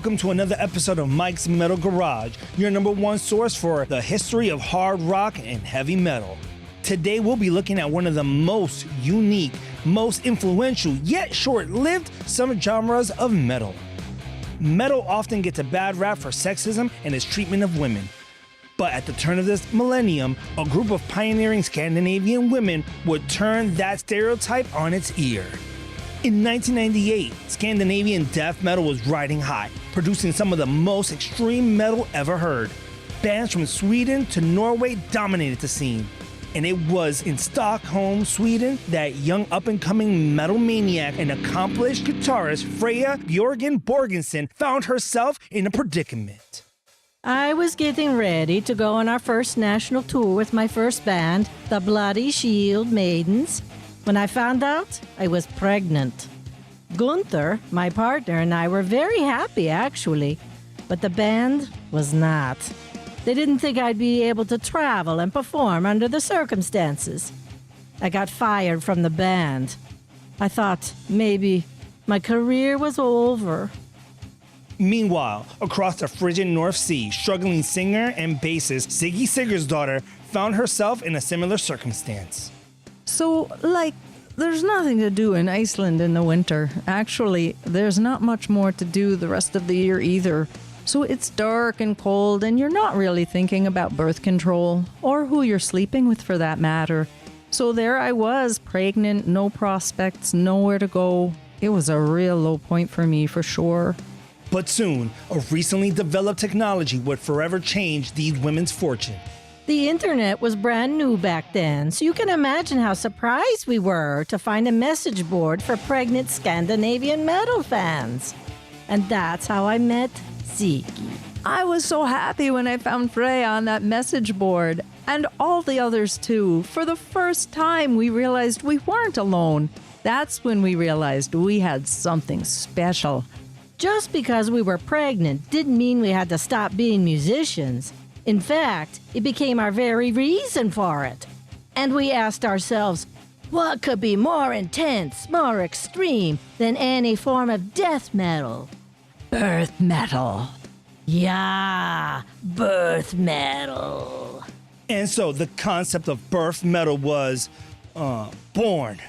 Welcome to another episode of Mike's Metal Garage, your number one source for the history of hard rock and heavy metal. Today we'll be looking at one of the most unique, most influential, yet short-lived subgenres of metal. Metal often gets a bad rap for sexism and its treatment of women. But at the turn of this millennium, a group of pioneering Scandinavian women would turn that stereotype on its ear. In 1998, Scandinavian death metal was riding high, producing some of the most extreme metal ever heard. Bands from Sweden to Norway dominated the scene. And it was in Stockholm, Sweden, that young up-and-coming metal maniac and accomplished guitarist Freya Björgen Borgensen found herself in a predicament. I was getting ready to go on our first national tour with my first band, the Bloody Shield Maidens, when I found out I was pregnant. Gunther, my partner, and I were very happy, actually, but the band was not. They didn't think I'd be able to travel and perform under the circumstances. I got fired from the band. I thought maybe my career was over. Meanwhile, across the frigid North Sea, struggling singer and bassist Ziggy Sigurdsdottir found herself in a similar circumstance. So, there's nothing to do in Iceland in the winter. Actually, there's not much more to do the rest of the year either. So it's dark and cold, and you're not really thinking about birth control, or who you're sleeping with for that matter. So there I was, pregnant, no prospects, nowhere to go. It was a real low point for me, for sure. But soon, a recently developed technology would forever change these women's fortune. The internet was brand new back then, so you can imagine how surprised we were to find a message board for pregnant Scandinavian metal fans. And that's how I met Ziggy. I was so happy when I found Freya on that message board, and all the others too. For the first time, we realized we weren't alone. That's when we realized we had something special. Just because we were pregnant didn't mean we had to stop being musicians. In fact, it became our very reason for it. And we asked ourselves, what could be more intense, more extreme than any form of death metal? Birth metal. Yeah, birth metal. And so the concept of birth metal was born.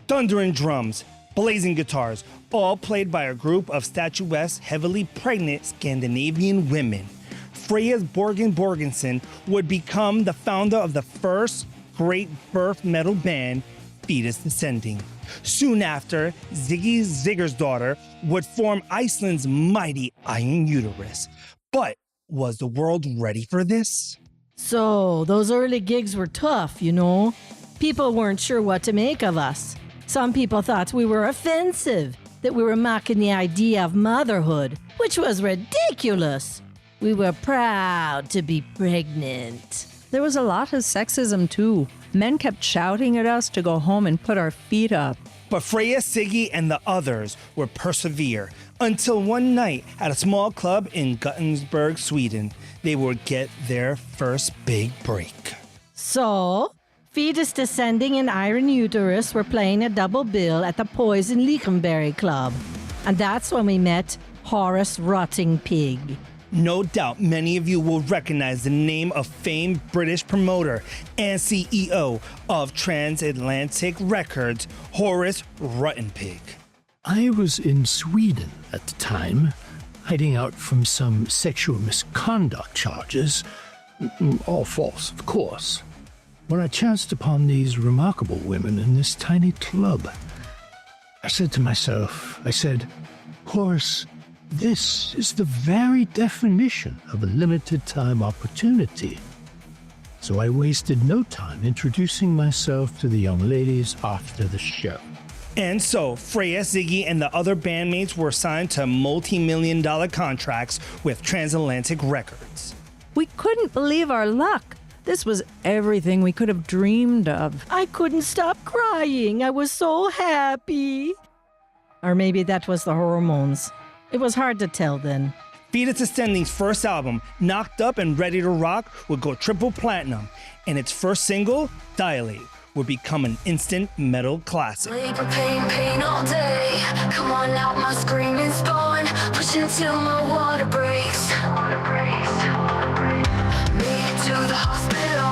Thundering drums, blazing guitars, all played by a group of statuesque, heavily pregnant Scandinavian women. Freya Björgen Borgensen would become the founder of the first great birth metal band, Fetus Descending. Soon after, Ziggy Sigurdsdottir would form Iceland's mighty Iron Uterus. But was the world ready for this? So, those early gigs were tough, you know. People weren't sure what to make of us. Some people thought we were offensive, that we were mocking the idea of motherhood, which was ridiculous. We were proud to be pregnant. There was a lot of sexism too. Men kept shouting at us to go home and put our feet up. But Freya, Ziggy, and the others would persevere until one night at a small club in Gothenburg, Sweden, they would get their first big break. So, Fetus Descending and Iron Uterus were playing a double bill at the Poison Leakenberry Club. And that's when we met Horace Rotting Pig. No doubt many of you will recognize the name of famed British promoter and CEO of Transatlantic Records, Horace Ruttenpig. I was in Sweden at the time, hiding out from some sexual misconduct charges, all false, of course, when I chanced upon these remarkable women in this tiny club. I said to myself, Horace, this is the very definition of a limited-time opportunity. So I wasted no time introducing myself to the young ladies after the show. And so, Freya, Ziggy, and the other bandmates were signed to multi-million-dollar contracts with Transatlantic Records. We couldn't believe our luck. This was everything we could have dreamed of. I couldn't stop crying. I was so happy. Or maybe that was the hormones. It was hard to tell then. Fetus Descending's first album, Knocked Up and Ready to Rock, would go triple platinum, and its first single, Dilate, would become an instant metal classic. Labor pain all day. Come on out, my screaming spawn. Push until my water breaks. Made it to the hospital.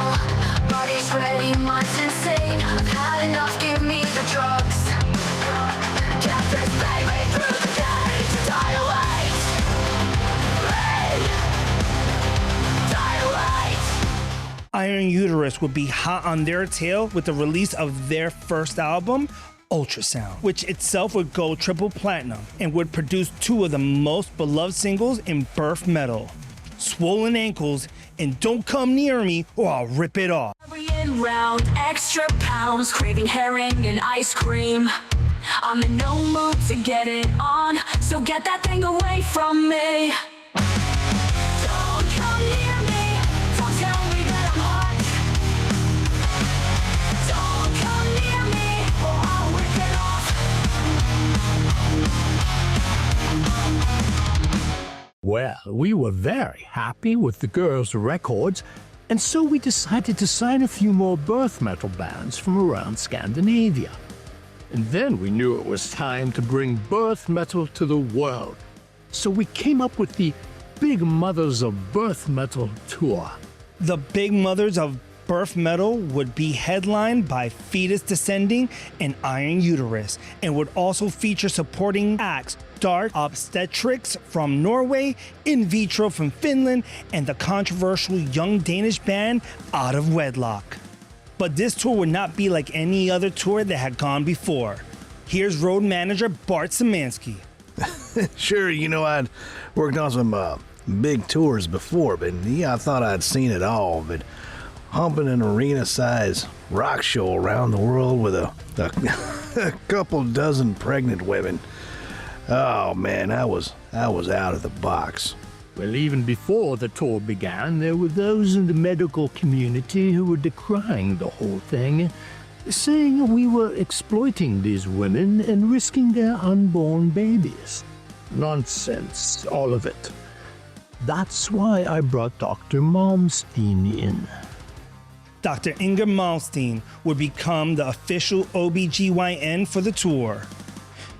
Body's ready, mind's insane. I've had enough, give me the drugs. Captain's play me through the day to dilate. Dilate. Iron Uterus would be hot on their tail with the release of their first album, Ultrasound, which itself would go triple platinum and would produce two of the most beloved singles in birth metal, Swollen Ankles and Don't Come Near Me or I'll Rip It Off. Carrying round extra pounds, craving herring and ice cream. I'm in no mood to get it on, so get that thing away from me. Don't come near me, don't tell me that I'm hot. Don't come near me, or I'll rip it off. Well, we were very happy with the girls' records, and so we decided to sign a few more birth metal bands from around Scandinavia. And then we knew it was time to bring birth metal to the world. So we came up with the Big Mothers of Birth Metal Tour. The Big Mothers of Birth Metal would be headlined by Fetus Descending and Iron Uterus, and would also feature supporting acts Dark Obstetrics from Norway, In Vitro from Finland, and the controversial young Danish band Out of Wedlock. But this tour would not be like any other tour that had gone before. Here's road manager Bart Szymanski. Sure, I'd worked on some big tours before, but I thought I'd seen it all. But humping an arena-sized rock show around the world with a couple dozen pregnant women, oh man, I was out of the box. Well, even before the tour began, there were those in the medical community who were decrying the whole thing, saying we were exploiting these women and risking their unborn babies. Nonsense, all of it. That's why I brought Dr. Malmsteen in. Dr. Inger Malmsteen would become the official OBGYN for the tour.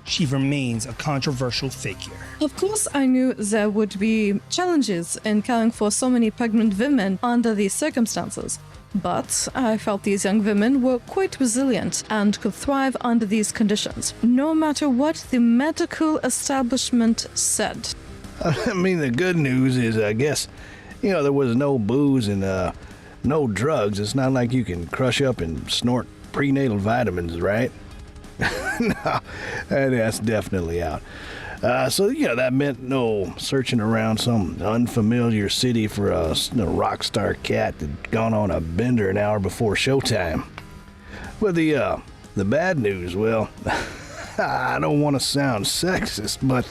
She remains a controversial figure. Of course, I knew there would be challenges in caring for so many pregnant women under these circumstances. But I felt these young women were quite resilient and could thrive under these conditions, no matter what the medical establishment said. I mean, the good news is, I guess, there was no booze and no drugs. It's not like you can crush up and snort prenatal vitamins, right? No, that's definitely out. So that meant no searching around some unfamiliar city for a rock star cat that'd gone on a bender an hour before showtime. But the bad news, well, I don't want to sound sexist, but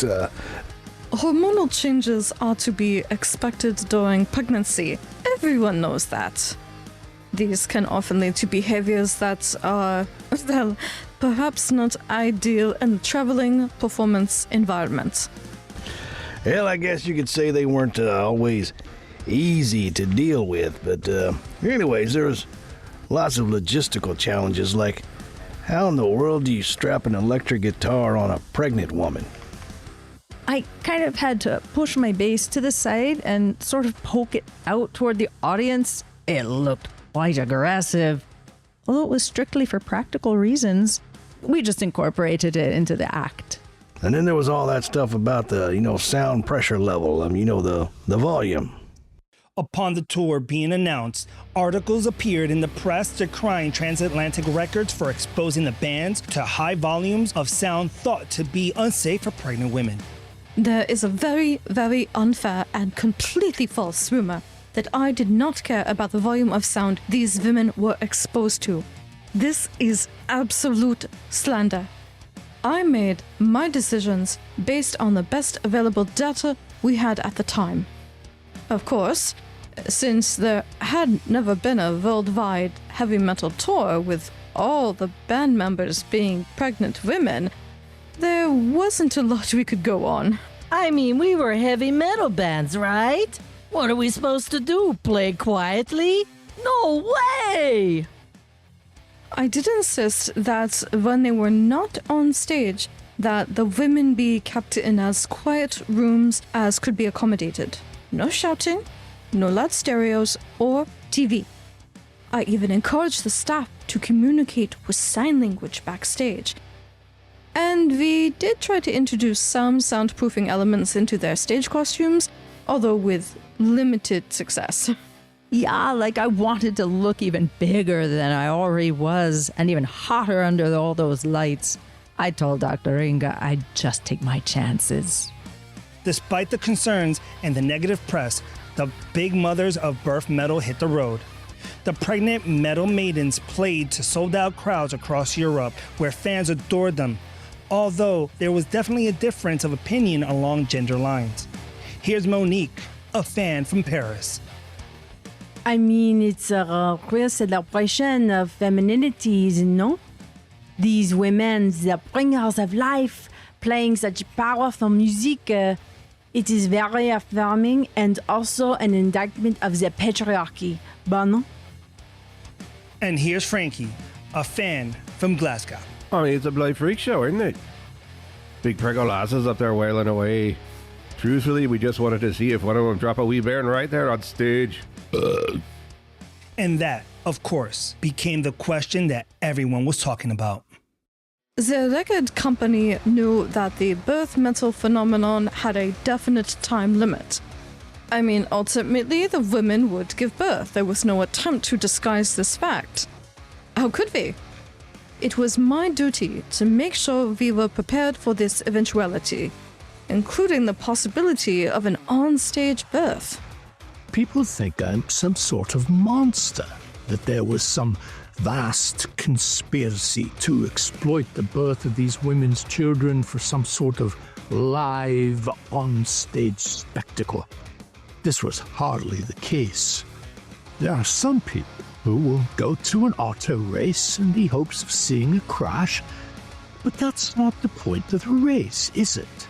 hormonal changes are to be expected during pregnancy. Everyone knows that. These can often lead to behaviors that are, well, perhaps not ideal in a traveling performance environment. Well, I guess you could say they weren't always easy to deal with, but anyways, there was lots of logistical challenges, like how in the world do you strap an electric guitar on a pregnant woman? I kind of had to push my bass to the side and sort of poke it out toward the audience. It looked quite aggressive. Although it was strictly for practical reasons, we just incorporated it into the act. And then there was all that stuff about the, sound pressure level, the volume. Upon the tour being announced, articles appeared in the press decrying Transatlantic Records for exposing the bands to high volumes of sound thought to be unsafe for pregnant women. There is a very, very unfair and completely false rumor that I did not care about the volume of sound these women were exposed to. This is absolute slander. I made my decisions based on the best available data we had at the time. Of course, since there had never been a worldwide heavy metal tour with all the band members being pregnant women, there wasn't a lot we could go on. I mean, we were heavy metal bands, right? What are we supposed to do? Play quietly? No way! I did insist that when they were not on stage, that the women be kept in as quiet rooms as could be accommodated. No shouting, no loud stereos, or TV. I even encouraged the staff to communicate with sign language backstage. And we did try to introduce some soundproofing elements into their stage costumes, although with limited success. Yeah, like I wanted to look even bigger than I already was, and even hotter under all those lights. I told Dr. Inga I'd just take my chances. Despite the concerns and the negative press, the big mothers of birth metal hit the road. The pregnant metal maidens played to sold-out crowds across Europe, where fans adored them, although there was definitely a difference of opinion along gender lines. Here's Monique, a fan from Paris. I mean, it's a real celebration of femininities, no? These women, the bringers of life, playing such powerful music, it is very affirming and also an indictment of the patriarchy. Bon, non? And here's Frankie, a fan from Glasgow. I mean, it's a bloody freak show, isn't it? Big preggo lasses up there wailing away. Truthfully, we just wanted to see if one of them drop a wee bairn right there on stage. And that, of course, became the question that everyone was talking about. The record company knew that the birth metal phenomenon had a definite time limit. I mean, ultimately, the women would give birth. There was no attempt to disguise this fact. How could we? It was my duty to make sure we were prepared for this eventuality, including the possibility of an on-stage birth. People think I'm some sort of monster, that there was some vast conspiracy to exploit the birth of these women's children for some sort of live on-stage spectacle. This was hardly the case. There are some people who will go to an auto race in the hopes of seeing a crash, but that's not the point of the race, is it?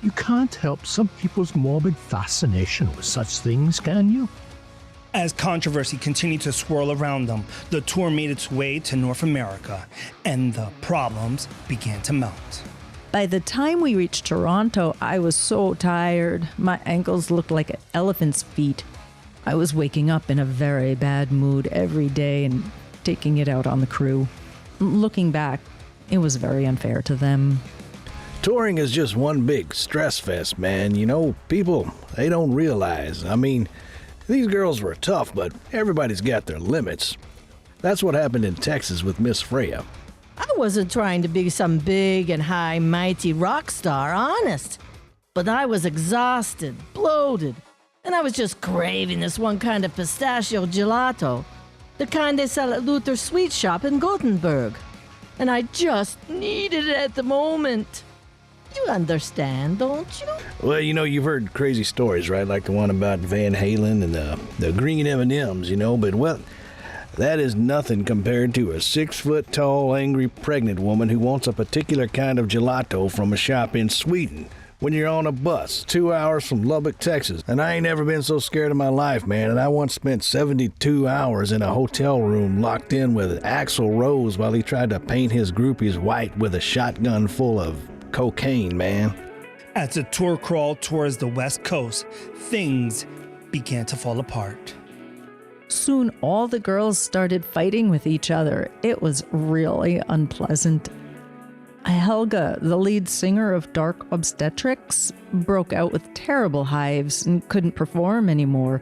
You can't help some people's morbid fascination with such things, can you? As controversy continued to swirl around them, the tour made its way to North America, and the problems began to mount. By the time we reached Toronto, I was so tired. My ankles looked like an elephant's feet. I was waking up in a very bad mood every day and taking it out on the crew. Looking back, it was very unfair to them. Touring is just one big stress fest, man. You know, people, they don't realize. I mean, these girls were tough, but everybody's got their limits. That's what happened in Texas with Miss Freya. I wasn't trying to be some big and high mighty rock star, honest. But I was exhausted, bloated, and I was just craving this one kind of pistachio gelato, the kind they sell at Luther's Sweet Shop in Gothenburg. And I just needed it at the moment. You understand, don't you? Well, you know, you've heard crazy stories, right? Like the one about Van Halen and the green M&Ms, you know, but well, that is nothing compared to a 6-foot-tall, angry, pregnant woman who wants a particular kind of gelato from a shop in Sweden when you're on a bus 2 hours from Lubbock, Texas. And I ain't ever been so scared in my life, man. And I once spent 72 hours in a hotel room locked in with Axl Rose while he tried to paint his groupies white with a shotgun full of cocaine, man. As the tour crawled towards the West Coast, things began to fall apart. Soon all the girls started fighting with each other. It was really unpleasant. Helga, the lead singer of Dark Obstetrics, broke out with terrible hives and couldn't perform anymore,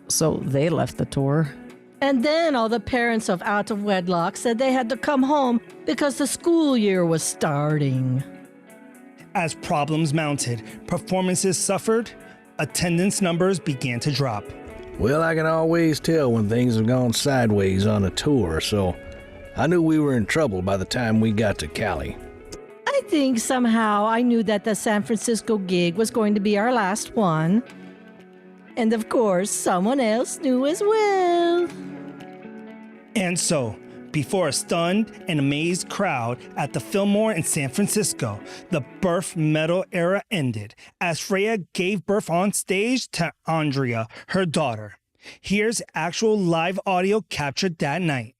so they left the tour. And then all the parents of out of wedlock said they had to come home because the school year was starting. As problems mounted, performances suffered, attendance numbers began to drop. Well, I can always tell when things have gone sideways on a tour, so I knew we were in trouble by the time we got to Cali. I think somehow I knew that the San Francisco gig was going to be our last one. And of course, someone else knew as well. And so, before a stunned and amazed crowd at the Fillmore in San Francisco, the birth metal era ended as Freya gave birth on stage to Andrea, her daughter. Here's actual live audio captured that night.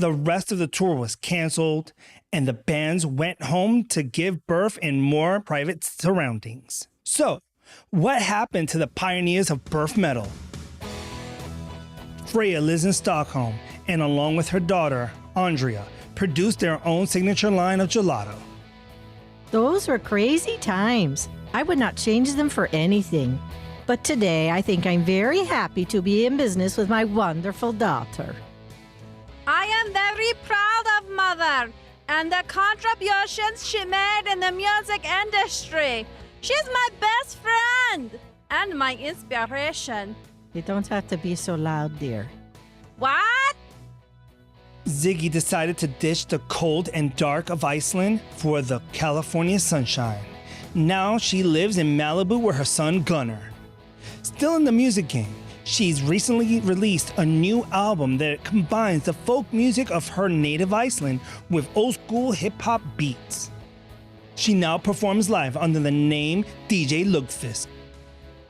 The rest of the tour was canceled, and the bands went home to give birth in more private surroundings. So, what happened to the pioneers of birth metal? Freya lives in Stockholm, and along with her daughter, Andrea, produced their own signature line of gelato. Those were crazy times. I would not change them for anything. But today, I think I'm very happy to be in business with my wonderful daughter. I am very proud of Mother and the contributions she made in the music industry. She's my best friend and my inspiration. You don't have to be so loud, dear. What? Ziggy decided to ditch the cold and dark of Iceland for the California sunshine. Now she lives in Malibu with her son Gunnar. Still in the music game, she's recently released a new album that combines the folk music of her native Iceland with old school hip hop beats. She now performs live under the name DJ Lugfist.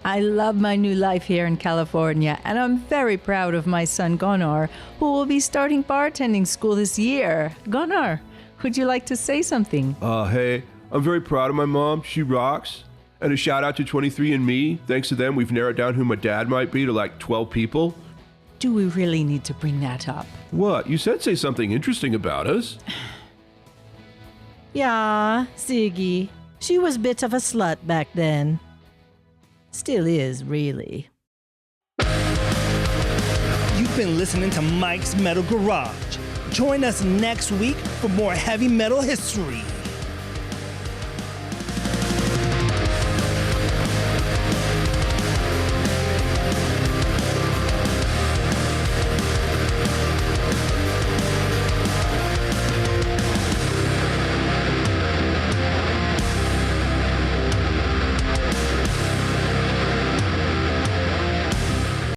I love my new life here in California, and I'm very proud of my son Gunnar, who will be starting bartending school this year. Gunnar, would you like to say something? Hey, I'm very proud of my mom. She rocks. And a shout out to 23andMe. Thanks to them, we've narrowed down who my dad might be to like 12 people. Do we really need to bring that up? What? You said say something interesting about us. Yeah, Ziggy. She was a bit of a slut back then. Still is, really. You've been listening to Mike's Metal Garage. Join us next week for more heavy metal history.